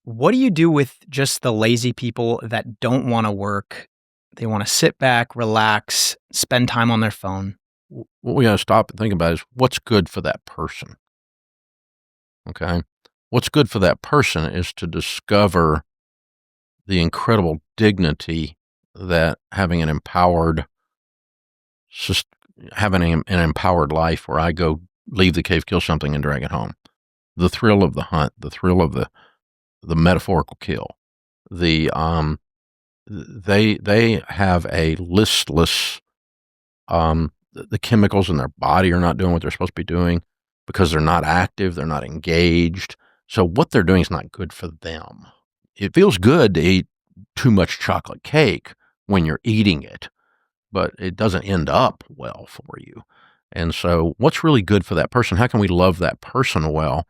What do you do with just the lazy people that don't wanna work? They wanna sit back, relax, spend time on their phone. What we gotta stop and think about is what's good for that person, okay? What's good for that person is to discover the incredible dignity that sys having an empowered life where I go leave the cave, kill something, and drag it home. The thrill of the hunt, the thrill of the metaphorical kill. The, they have a listless, the chemicals in their body are not doing what they're supposed to be doing because they're not active, they're not engaged. So what they're doing is not good for them. It feels good to eat too much chocolate cake when you're eating it, but it doesn't end up well for you. And so what's really good for that person? How can we love that person well?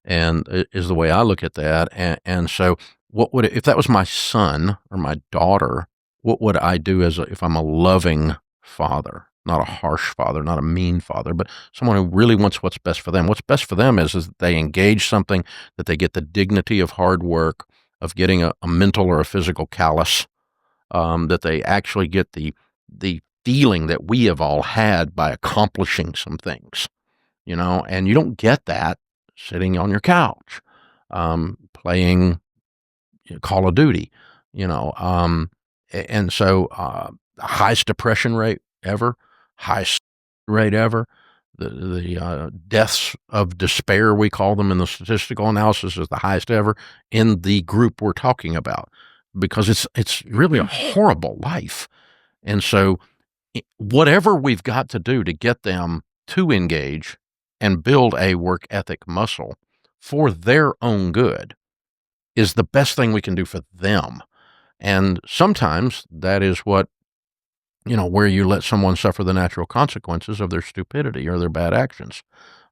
And is the way I look at that. And so if that was my son or my daughter, what would I do if I'm a loving father, not a harsh father, not a mean father, but someone who really wants what's best for them? What's best for them is that they engage something, that they get the dignity of hard work, of getting a mental or a physical callus, that they actually get the feeling that we have all had by accomplishing some things, and you don't get that sitting on your couch, playing Call of Duty, and so highest depression rate ever, highest rate ever. The deaths of despair, we call them in the statistical analysis, is the highest ever in the group we're talking about, because it's really a horrible life. And so whatever we've got to do to get them to engage and build a work ethic muscle for their own good is the best thing we can do for them. And sometimes that is where you let someone suffer the natural consequences of their stupidity or their bad actions.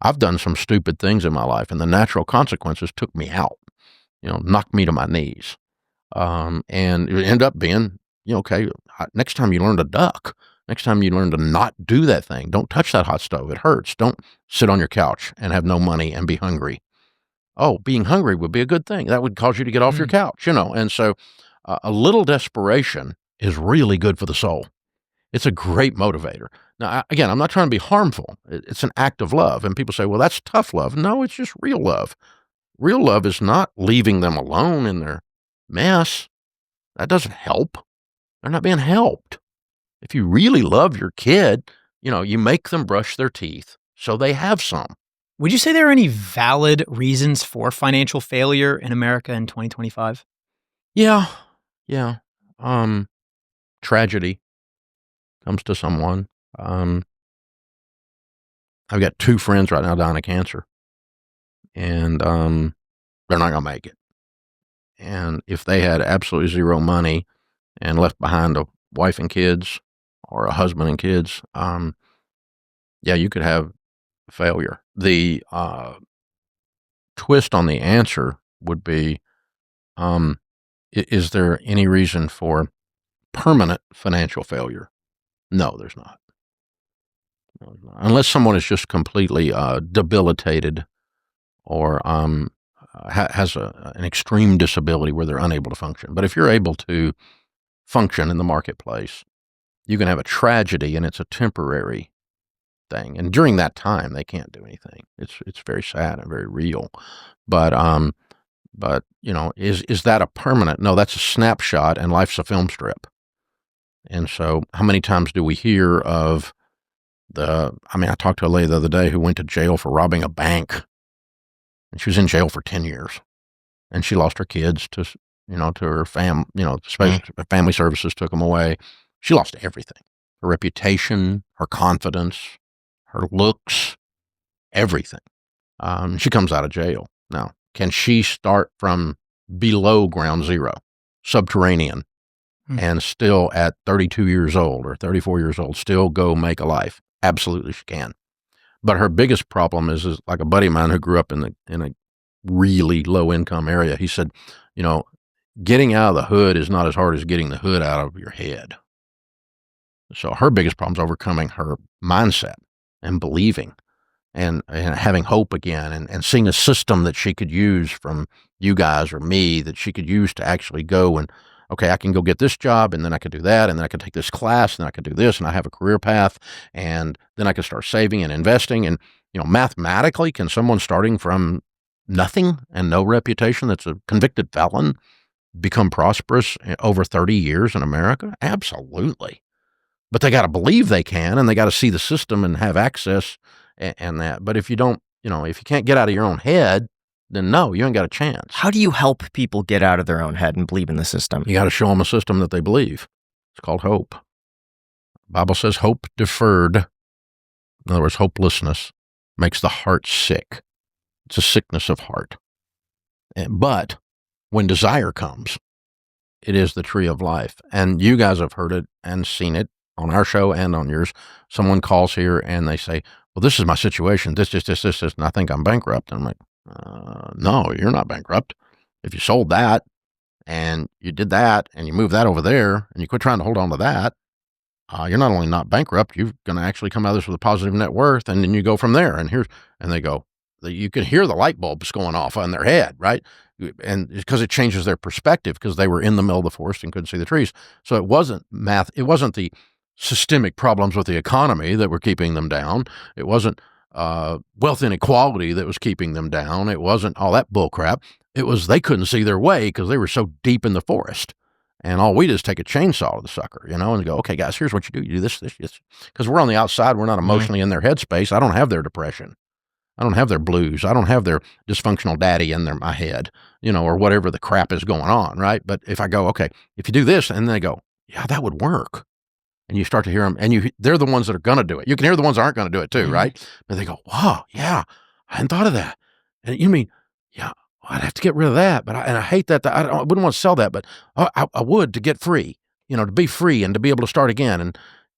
I've done some stupid things in my life, and the natural consequences took me out, knocked me to my knees. And it ended up being, okay, next time you learn to duck, next time you learn to not do that thing, don't touch that hot stove. It hurts. Don't sit on your couch and have no money and be hungry. Oh, being hungry would be a good thing. That would cause you to get off your couch, And so a little desperation is really good for the soul. It's a great motivator. Now, again, I'm not trying to be harmful. It's an act of love. And people say, well, that's tough love. No, it's just real love. Real love is not leaving them alone in their mess. That doesn't help. They're not being helped. If you really love your kid, you make them brush their teeth so they have some. Would you say there are any valid reasons for financial failure in America in 2025? Yeah. Tragedy comes to someone. I've got 2 friends right now dying of cancer, and they're not going to make it. And if they had absolutely zero money and left behind a wife and kids or a husband and kids, you could have failure. The twist on the answer would be, is there any reason for permanent financial failure? No, there's not. Unless someone is just completely debilitated or has an extreme disability where they're unable to function. But if you're able to function in the marketplace, you can have a tragedy and it's a temporary thing. And during that time, they can't do anything. It's very sad and very real. But is that a permanent? No, that's a snapshot, and life's a film strip. And so how many times do we hear of I talked to a lady the other day who went to jail for robbing a bank, and she was in jail for 10 years, and she lost her kids to her family services took them away. She lost everything, her reputation, her confidence, her looks, everything. She comes out of jail. Now, can she start from below ground zero, subterranean, and still at 32 years old or 34 years old, still go make a life? Absolutely she can. But her biggest problem is like a buddy of mine who grew up in a really low income area. He said, getting out of the hood is not as hard as getting the hood out of your head. So her biggest problem is overcoming her mindset and believing and having hope again, and seeing a system that she could use from you guys or me, that she could use to actually go and, okay, I can go get this job, and then I could do that, and then I could take this class, and then I could do this, and I have a career path, and then I could start saving and investing. And, mathematically, can someone starting from nothing and no reputation, that's a convicted felon, become prosperous over 30 years in America? Absolutely. But they got to believe they can, and they got to see the system and have access, and that. But if you don't, if you can't get out of your own head, then no, you ain't got a chance. How do you help people get out of their own head and believe in the system? You got to show them a system that they believe. It's called hope. The Bible says hope deferred, in other words, hopelessness, makes the heart sick. It's a sickness of heart. But when desire comes, it is the tree of life. And you guys have heard it and seen it on our show and on yours. Someone calls here and they say, well, this is my situation. This, and I think I'm bankrupt. And I'm like, no, you're not bankrupt. If you sold that and you did that and you moved that over there and you quit trying to hold on to that, you're not only not bankrupt, you're going to actually come out of this with a positive net worth. And then you go from there. And they go, you can hear the light bulbs going off on their head, right? And because it changes their perspective, because they were in the middle of the forest and couldn't see the trees. So it wasn't math. It wasn't the systemic problems with the economy that were keeping them down. It wasn't wealth inequality that was keeping them down. It wasn't all that bull crap. It was they couldn't see their way because they were so deep in the forest. And all we do is take a chainsaw to the sucker, and go, okay, guys, here's what you do. You do this. Because we're on the outside. We're not emotionally in their headspace. I don't have their depression. I don't have their blues. I don't have their dysfunctional daddy in my head, or whatever the crap is going on, right? But if I go, okay, if you do this, and they go, yeah, that would work. And you start to hear them, and they're the ones that are going to do it. You can hear the ones that aren't going to do it too, right? But they go, wow, yeah, I hadn't thought of that. And you mean, yeah, I'd have to get rid of that. But I hate that. I wouldn't want to sell that, but I would, to get free, to be free and to be able to start again.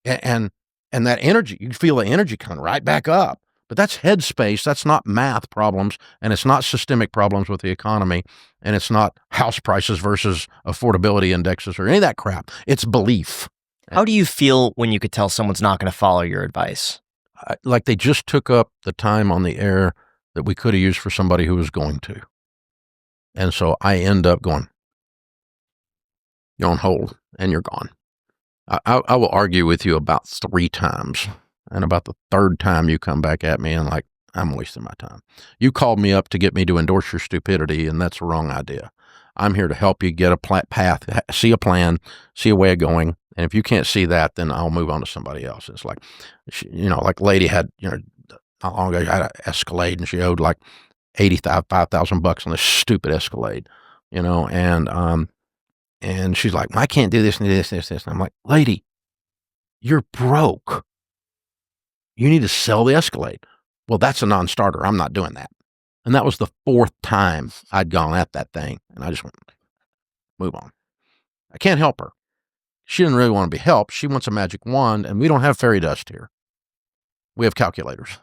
And that energy, you feel the energy coming right back up. But that's headspace. That's not math problems, and it's not systemic problems with the economy, and it's not house prices versus affordability indexes or any of that crap. It's belief. How do you feel when you could tell someone's not going to follow your advice? Like they just took up the time on the air that we could have used for somebody who was going to. And so I end up going, you're on hold, and you're gone. I will argue with you about 3 times. And about the 3rd time you come back at me and like, I'm wasting my time. You called me up to get me to endorse your stupidity, and that's the wrong idea. I'm here to help you get a path, see a plan, see a way of going. And if you can't see that, then I'll move on to somebody else. It's like, like lady had, not long ago, had an Escalade, and she owed like $5,000 on this stupid Escalade, and she's like, I can't do this and this. And I'm like, lady, you're broke. You need to sell the Escalade. Well, that's a non-starter. I'm not doing that. And that was the 4th time I'd gone at that thing. And I just went, move on. I can't help her. She didn't really want to be helped. She wants a magic wand, and we don't have fairy dust here. We have calculators.